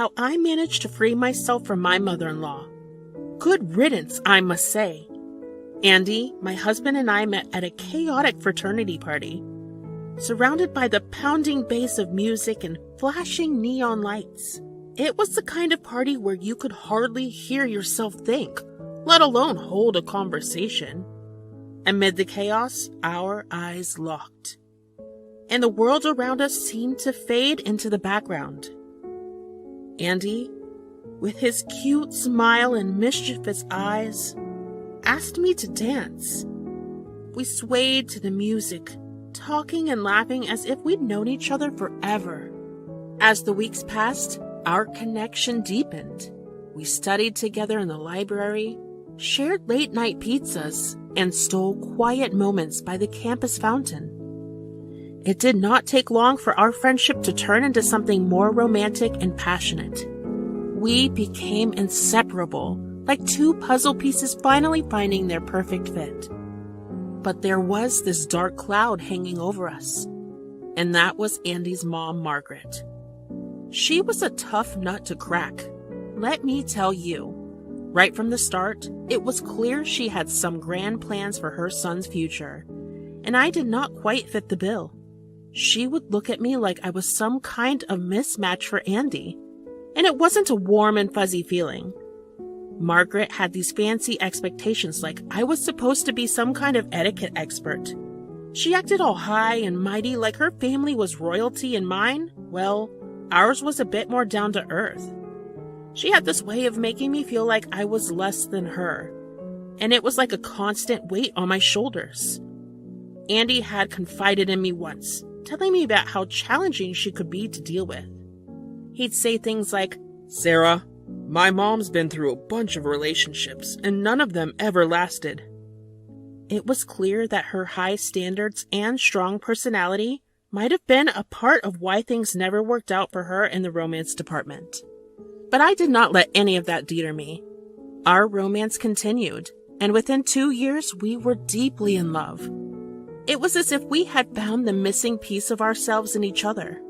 how I managed to free myself from my mother-in-law. Good riddance, I must say. Andy, my husband, and I met at a chaotic fraternity party, surrounded by the pounding bass of music and flashing neon lights. It was the kind of party where you could hardly hear yourself think, let alone hold a conversation. Amid the chaos, our eyes locked, and the world around us seemed to fade into the background. Andy, with his cute smile and mischievous eyes, asked me to dance. We swayed to the music, talking and laughing as if we'd known each other forever. As the weeks passed, our connection deepened. We studied together in the library, shared late-night pizzas, and stole quiet moments by the campus fountain. It did not take long for our friendship to turn into something more romantic and passionate. We became inseparable, like two puzzle pieces finally finding their perfect fit. But there was this dark cloud hanging over us, and that was Andy's mom, Margaret. She was a tough nut to crack, let me tell you. Right from the start, it was clear she had some grand plans for her son's future, and I did not quite fit the bill. She would look at me like I was some kind of mismatch for Andy, and it wasn't a warm and fuzzy feeling. Margaret had these fancy expectations like I was supposed to be some kind of etiquette expert. She acted all high and mighty like her family was royalty and mine, well, ours was a bit more down to earth. She had this way of making me feel like I was less than her, and it was like a constant weight on my shoulders. Andy had confided in me once, telling me about how challenging she could be to deal with. He'd say things like, "Sarah, my mom's been through a bunch of relationships, and none of them ever lasted." It was clear that her high standards and strong personality might have been a part of why things never worked out for her in the romance department. But I did not let any of that deter me. Our romance continued, and within 2 years we were deeply in love. It was as if we had found the missing piece of ourselves in each other.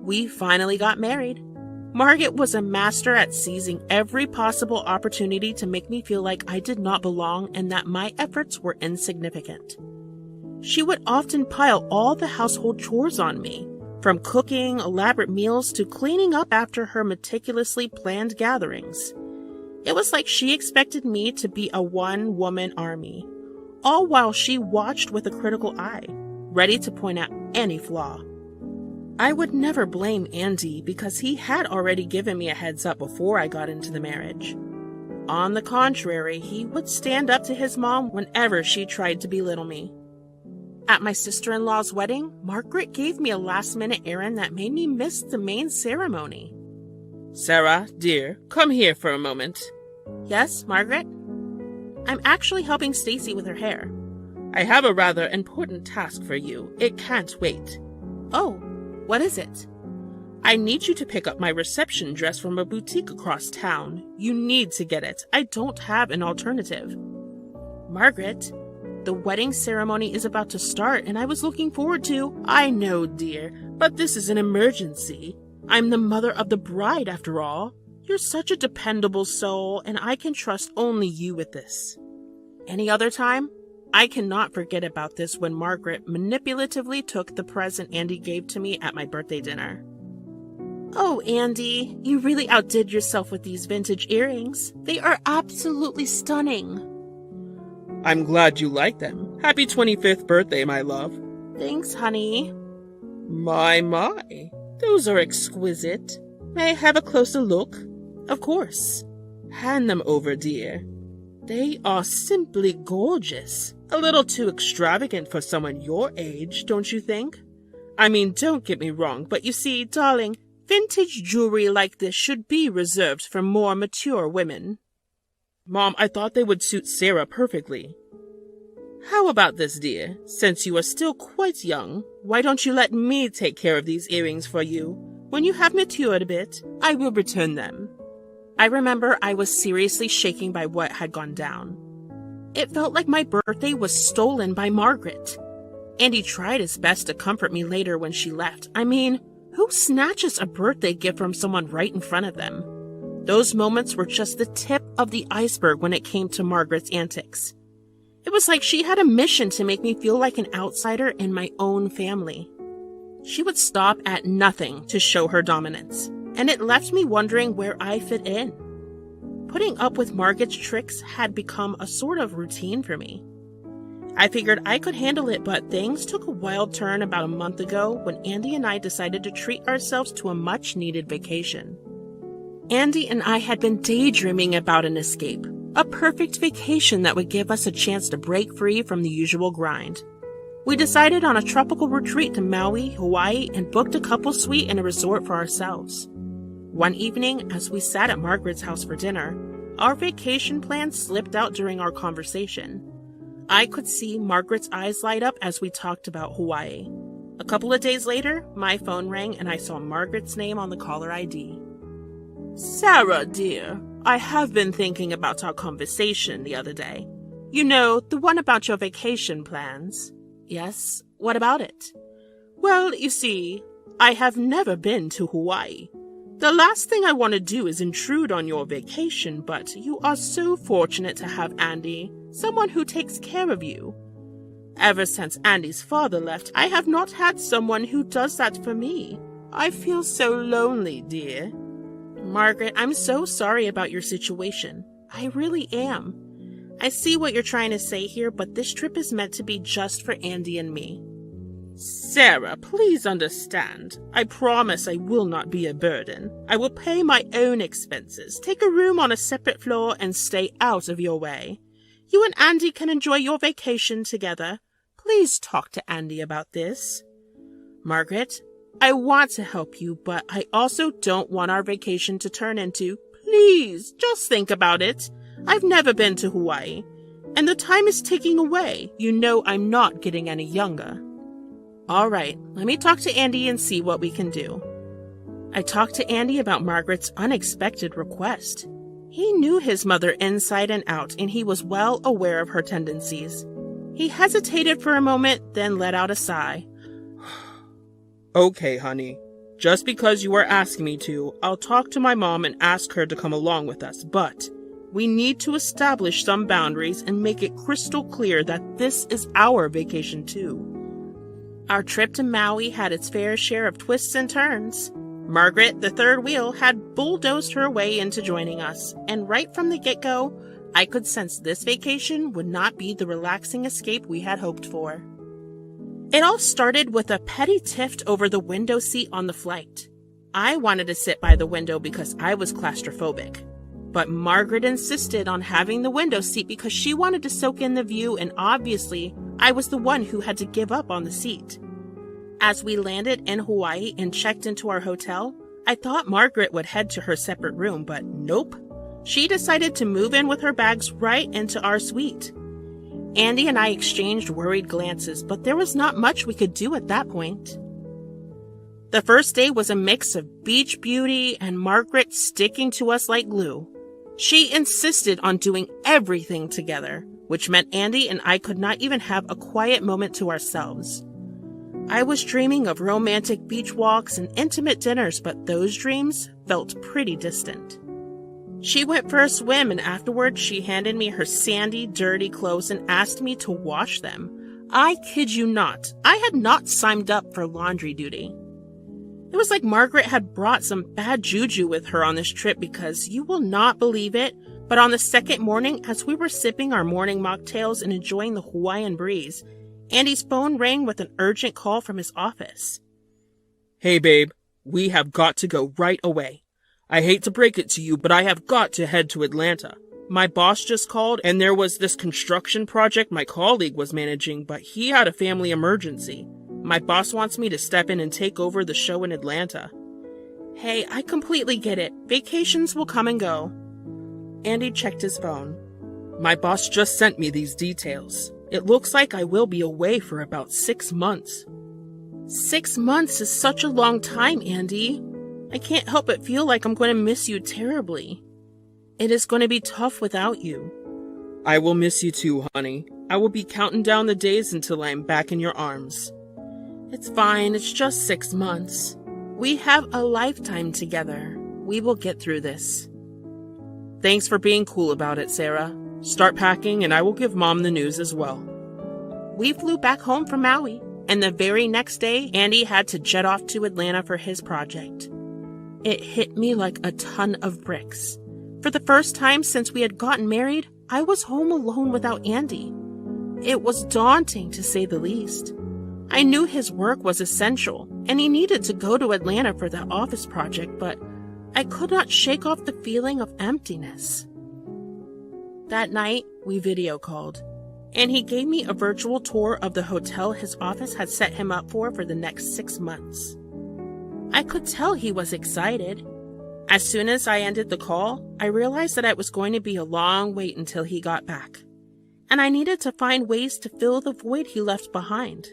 We finally got married. Margaret was a master at seizing every possible opportunity to make me feel like I did not belong and that my efforts were insignificant. She would often pile all the household chores on me, from cooking elaborate meals to cleaning up after her meticulously planned gatherings. It was like she expected me to be a one-woman army, all while she watched with a critical eye, ready to point out any flaw. I would never blame Andy because he had already given me a heads up before I got into the marriage. On the contrary, he would stand up to his mom whenever she tried to belittle me. At my sister-in-law's wedding, Margaret gave me a last-minute errand that made me miss the main ceremony. "Sarah, dear, come here for a moment." "Yes, Margaret?" "I'm actually helping Stacy with her hair." "I have a rather important task for you. It can't wait." "Oh, what is it?" "I need you to pick up my reception dress from a boutique across town. You need to get it. I don't have an alternative." "Margaret, the wedding ceremony is about to start, and I was looking forward to—" "I know, dear, but this is an emergency. I'm the mother of the bride, after all. You're such a dependable soul, and I can trust only you with this." Any other time, I cannot forget about this when Margaret manipulatively took the present Andy gave to me at my birthday dinner. "Oh, Andy, you really outdid yourself with these vintage earrings. They are absolutely stunning." "I'm glad you like them. Happy 25th birthday, my love." "Thanks, honey." My, those are exquisite. May I have a closer look?" "Of course." "Hand them over, dear. They are simply gorgeous. A little too extravagant for someone your age, don't you think? I mean, don't get me wrong, but you see, darling, vintage jewelry like this should be reserved for more mature women." "Mom, I thought they would suit Sarah perfectly." "How about this, dear? Since you are still quite young, why don't you let me take care of these earrings for you? When you have matured a bit, I will return them." I remember I was seriously shaking by what had gone down. It felt like my birthday was stolen by Margaret. Andy tried his best to comfort me later when she left. I mean, Who snatches a birthday gift from someone right in front of them? Those moments were just the tip of the iceberg when it came to Margaret's antics. It was like she had a mission to make me feel like an outsider in my own family. She would stop at nothing to show her dominance, and it left me wondering where I fit in. Putting up with Margaret's tricks had become a sort of routine for me. I figured I could handle it, but things took a wild turn about a month ago when Andy and I decided to treat ourselves to a much-needed vacation. Andy and I had been daydreaming about an escape, a perfect vacation that would give us a chance to break free from the usual grind. We decided on a tropical retreat to Maui, Hawaii, and booked a couple suite in a resort for ourselves. One evening, as we sat at Margaret's house for dinner, our vacation plan slipped out during our conversation. I could see Margaret's eyes light up as we talked about Hawaii. A couple of days later, my phone rang and I saw Margaret's name on the caller ID. "Sarah, dear, I have been thinking about our conversation the other day. You know, the one about your vacation plans." "Yes, what about it?" "Well, you see, I have never been to Hawaii. The last thing I want to do is intrude on your vacation, but you are so fortunate to have Andy, someone who takes care of you. Ever since Andy's father left, I have not had someone who does that for me. I feel so lonely, dear." "Margaret, I'm so sorry about your situation. I really am. I see what you're trying to say here, but this trip is meant to be just for Andy and me." "Sarah, please understand. I promise I will not be a burden. I will pay my own expenses, take a room on a separate floor, and stay out of your way. You and Andy can enjoy your vacation together. Please talk to Andy about this." "Margaret, I want to help you, but I also don't want our vacation to turn into—" "Please, just think about it. I've never been to Hawaii, and the time is ticking away. You know I'm not getting any younger." "All right, let me talk to Andy and see what we can do." I talked to Andy about Margaret's unexpected request. He knew his mother inside and out, and he was well aware of her tendencies. He hesitated for a moment, then let out a sigh. "Okay, honey. Just because you are asking me to, I'll talk to my mom and ask her to come along with us, but we need to establish some boundaries and make it crystal clear that this is our vacation too." Our trip to Maui had its fair share of twists and turns. Margaret, the third wheel, had bulldozed her way into joining us, and right from the get-go, I could sense this vacation would not be the relaxing escape we had hoped for. It all started with a petty tiff over the window seat on the flight. I wanted to sit by the window because I was claustrophobic, but Margaret insisted on having the window seat because she wanted to soak in the view, and obviously, I was the one who had to give up on the seat. As we landed in Hawaii and checked into our hotel, I thought Margaret would head to her separate room, but nope. She decided to move in with her bags right into our suite. Andy and I exchanged worried glances, but there was not much we could do at that point. The first day was a mix of beach beauty and Margaret sticking to us like glue. She insisted on doing everything together, which meant Andy and I could not even have a quiet moment to ourselves. I was dreaming of romantic beach walks and intimate dinners, but those dreams felt pretty distant. She went for a swim, and afterwards she handed me her sandy, dirty clothes and asked me to wash them. I kid you not, I had not signed up for laundry duty. It was like Margaret had brought some bad juju with her on this trip, because you will not believe it, but on the second morning, as we were sipping our morning mocktails and enjoying the Hawaiian breeze, Andy's phone rang with an urgent call from his office. "Hey babe, we have got to go right away. I hate to break it to you, but I have got to head to Atlanta. My boss just called, and there was this construction project my colleague was managing, but he had a family emergency. My boss wants me to step in and take over the show in Atlanta." Hey, I completely get it. Vacations will come and go. Andy checked his phone. "My boss just sent me these details. It looks like I will be away for about 6 months. 6 months is such a long time, Andy. I can't help but feel like I'm going to miss you terribly. It is going to be tough without you." "I will miss you too, honey. I will be counting down the days until I am back in your arms." "It's fine, it's just 6 months. We have a lifetime together. We will get through this. Thanks for being cool about it, Sarah. Start packing and I will give Mom the news as well. We flew back home from Maui, and the very next day, Andy had to jet off to Atlanta for his project. It hit me like a ton of bricks. For the first time since we had gotten married, I was home alone without Andy. It was daunting, to say the least. I knew his work was essential, and he needed to go to Atlanta for the office project, but I could not shake off the feeling of emptiness. That night, we video called, and he gave me a virtual tour of the hotel his office had set him up for the next 6 months. I could tell he was excited. As soon as I ended the call, I realized that it was going to be a long wait until he got back, and I needed to find ways to fill the void he left behind.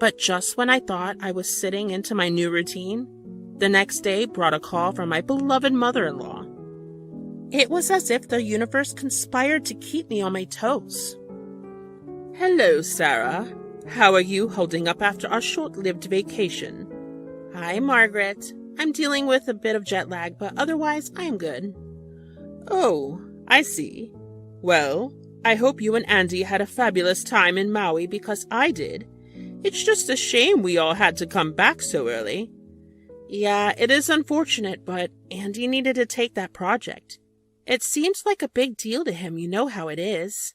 But just when I thought I was sitting into my new routine, the next day brought a call from my beloved mother-in-law. It was as if the universe conspired to keep me on my toes. Hello, Sarah. How are you holding up after our short-lived vacation? Hi, Margaret. I'm dealing with a bit of jet lag, but otherwise I am good. Oh, I see. Well, I hope you and Andy had a fabulous time in Maui because I did. It's just a shame we all had to come back so early. Yeah, it is unfortunate, but Andy needed to take that project. It seems like a big deal to him, you know how it is.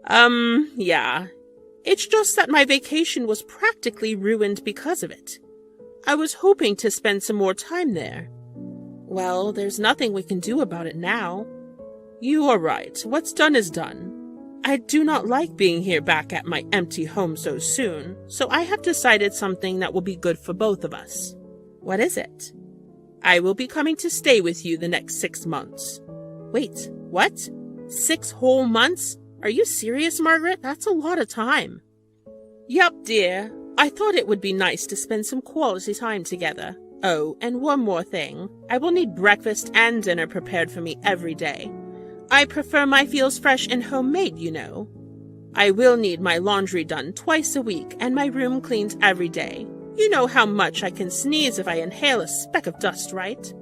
Yeah. It's just that my vacation was practically ruined because of it. I was hoping to spend some more time there. Well, there's nothing we can do about it now. You are right. What's done is done. I do not like being here back at my empty home so soon, so I have decided something that will be good for both of us. What is it? I will be coming to stay with you the next 6 months. Wait, what? 6 whole months? Are you serious, Margaret? That's a lot of time. Yup, dear. I thought it would be nice to spend some quality time together. Oh, and one more thing. I will need breakfast and dinner prepared for me every day. I prefer my meals fresh and homemade, you know. I will need my laundry done twice a week and my room cleaned every day. You know how much I can sneeze if I inhale a speck of dust, right?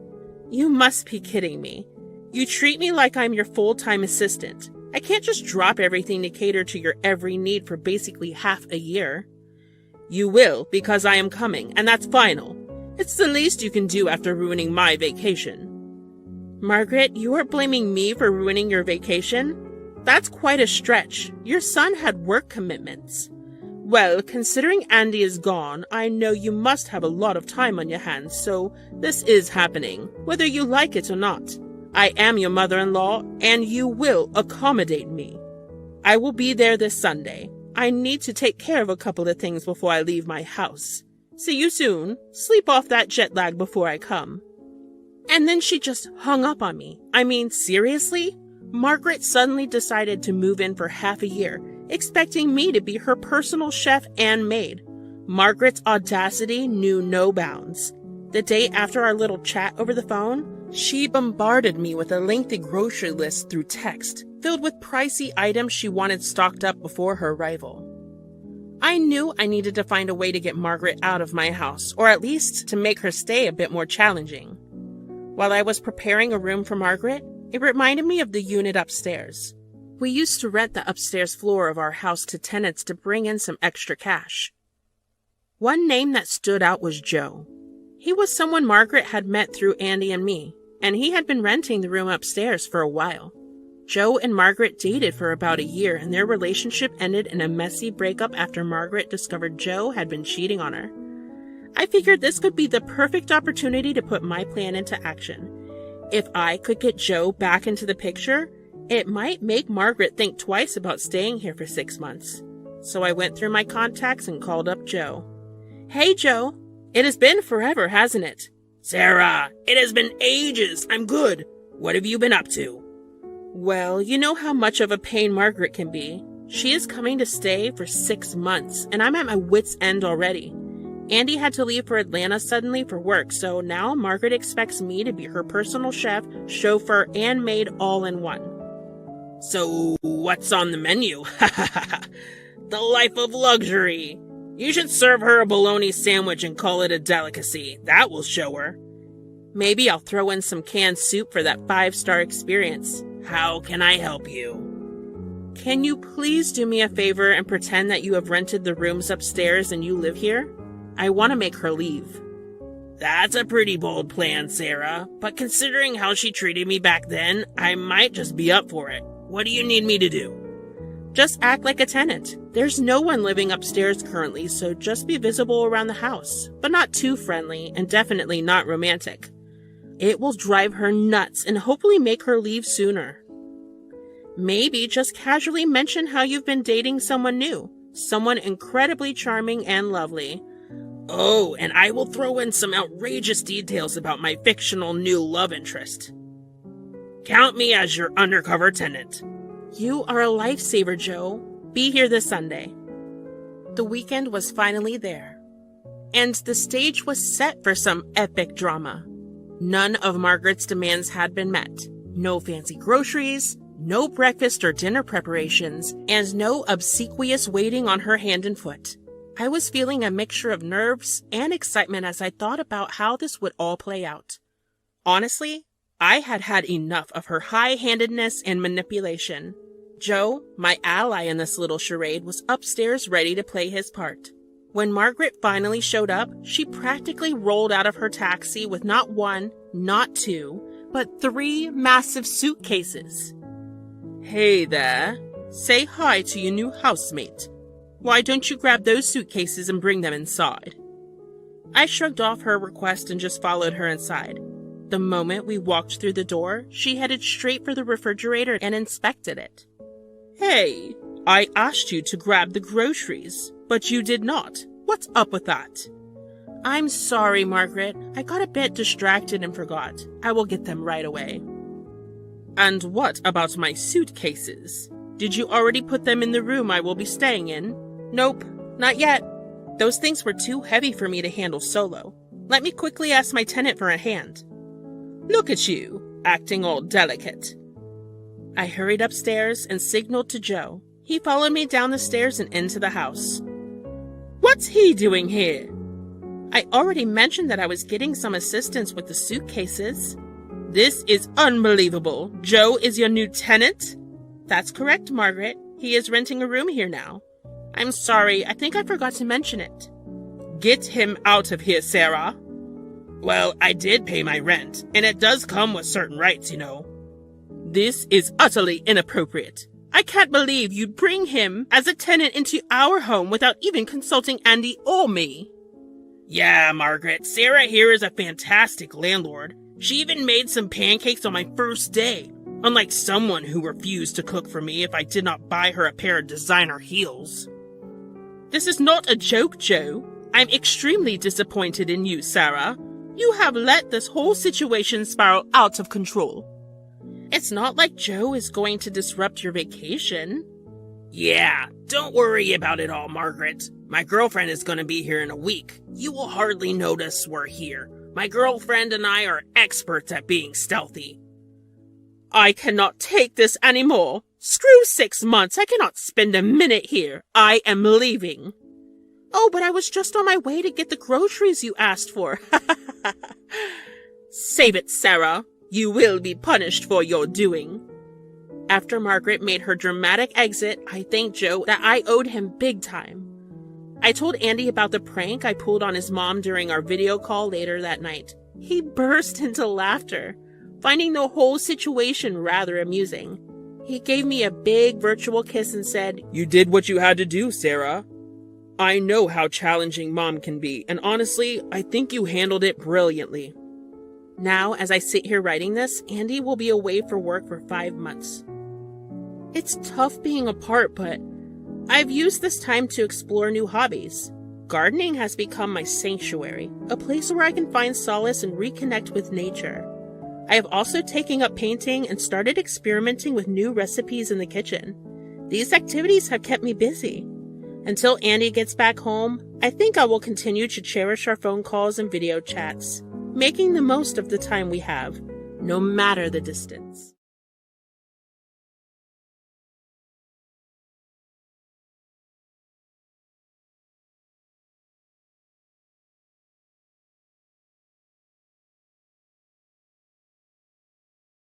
You must be kidding me. You treat me like I'm your full-time assistant. I can't just drop everything to cater to your every need for basically half a year. You will, because I am coming, and that's final. It's the least you can do after ruining my vacation. Margaret, you are blaming me for ruining your vacation? That's quite a stretch. Your son had work commitments. Well, considering Andy is gone, I know you must have a lot of time on your hands, so this is happening, whether you like it or not. I am your mother-in-law, and you will accommodate me. I will be there this Sunday. I need to take care of a couple of things before I leave my house. See you soon. Sleep off that jet lag before I come. And then she just hung up on me. I mean, seriously? Margaret suddenly decided to move in for half a year, expecting me to be her personal chef and maid. Margaret's audacity knew no bounds. The day after our little chat over the phone, she bombarded me with a lengthy grocery list through text, filled with pricey items she wanted stocked up before her arrival. I knew I needed to find a way to get Margaret out of my house, or at least to make her stay a bit more challenging. While I was preparing a room for Margaret, it reminded me of the unit upstairs. We used to rent the upstairs floor of our house to tenants to bring in some extra cash. One name that stood out was Joe. He was someone Margaret had met through Andy and me, and he had been renting the room upstairs for a while. Joe and Margaret dated for about a year, and their relationship ended in a messy breakup after Margaret discovered Joe had been cheating on her. I figured this could be the perfect opportunity to put my plan into action. If I could get Joe back into the picture, it might make Margaret think twice about staying here for 6 months. So I went through my contacts and called up Joe. Hey, Joe. It has been forever, hasn't it? Sarah, it has been ages. I'm good. What have you been up to? Well, you know how much of a pain Margaret can be. She is coming to stay for 6 months, and I'm at my wit's end already. Andy had to leave for Atlanta suddenly for work, so now Margaret expects me to be her personal chef, chauffeur, and maid all in one. So, what's on the menu? The life of luxury. You should serve her a bologna sandwich and call it a delicacy. That will show her. Maybe I'll throw in some canned soup for that 5-star experience. How can I help you? Can you please do me a favor and pretend that you have rented the rooms upstairs and you live here? I want to make her leave. That's a pretty bold plan, Sarah, but considering how she treated me back then, I might just be up for it. What do you need me to do? Just act like a tenant. There's no one living upstairs currently, so just be visible around the house, but not too friendly and definitely not romantic. It will drive her nuts and hopefully make her leave sooner. Maybe just casually mention how you've been dating someone new, someone incredibly charming and lovely. Oh, and I will throw in some outrageous details about my fictional new love interest. Count me as your undercover tenant. You are a lifesaver, Joe. Be here this Sunday. The weekend was finally there, and the stage was set for some epic drama. None of Margaret's demands had been met. No fancy groceries, no breakfast or dinner preparations, and no obsequious waiting on her hand and foot. I was feeling a mixture of nerves and excitement as I thought about how this would all play out. Honestly, I had had enough of her high-handedness and manipulation. Joe, my ally in this little charade, was upstairs ready to play his part. When Margaret finally showed up, she practically rolled out of her taxi with not one, not two, but 3 massive suitcases. Hey there. Say hi to your new housemate. Why don't you grab those suitcases and bring them inside? I shrugged off her request and just followed her inside. The moment we walked through the door, she headed straight for the refrigerator and inspected it. Hey, I asked you to grab the groceries, but you did not. What's up with that? I'm sorry, Margaret. I got a bit distracted and forgot. I will get them right away. And what about my suitcases? Did you already put them in the room I will be staying in? Nope, not yet. Those things were too heavy for me to handle solo. Let me quickly ask my tenant for a hand. Look at you, acting all delicate. I hurried upstairs and signaled to Joe. He followed me down the stairs and into the house. What's he doing here? I already mentioned that I was getting some assistance with the suitcases. This is unbelievable. Joe is your new tenant? That's correct, Margaret. He is renting a room here now. I'm sorry, I think I forgot to mention it. Get him out of here, Sarah. Well, I did pay my rent, and it does come with certain rights, you know. This is utterly inappropriate. I can't believe you'd bring him as a tenant into our home without even consulting Andy or me. Yeah, Margaret, Sarah here is a fantastic landlord. She even made some pancakes on my first day, unlike someone who refused to cook for me if I did not buy her a pair of designer heels. This is not a joke, Joe. I'm extremely disappointed in you, Sarah. You have let this whole situation spiral out of control. It's not like Joe is going to disrupt your vacation. Yeah, don't worry about it all, Margaret. My girlfriend is going to be here in a week. You will hardly notice we're here. My girlfriend and I are experts at being stealthy. I cannot take this anymore. Screw 6 months. I cannot spend a minute here. I am leaving. Oh, but I was just on my way to get the groceries you asked for. Save it, Sarah. You will be punished for your doing. After Margaret made her dramatic exit, I thanked Joe that I owed him big time. I told Andy about the prank I pulled on his mom during our video call later that night. He burst into laughter, finding the whole situation rather amusing. He gave me a big virtual kiss and said, You did what you had to do, Sarah. I know how challenging Mom can be, and honestly, I think you handled it brilliantly. Now, as I sit here writing this, Andy will be away for work for 5 months. It's tough being apart, but I've used this time to explore new hobbies. Gardening has become my sanctuary, a place where I can find solace and reconnect with nature. I have also taken up painting and started experimenting with new recipes in the kitchen. These activities have kept me busy. Until Andy gets back home, I think I will continue to cherish our phone calls and video chats, making the most of the time we have, no matter the distance.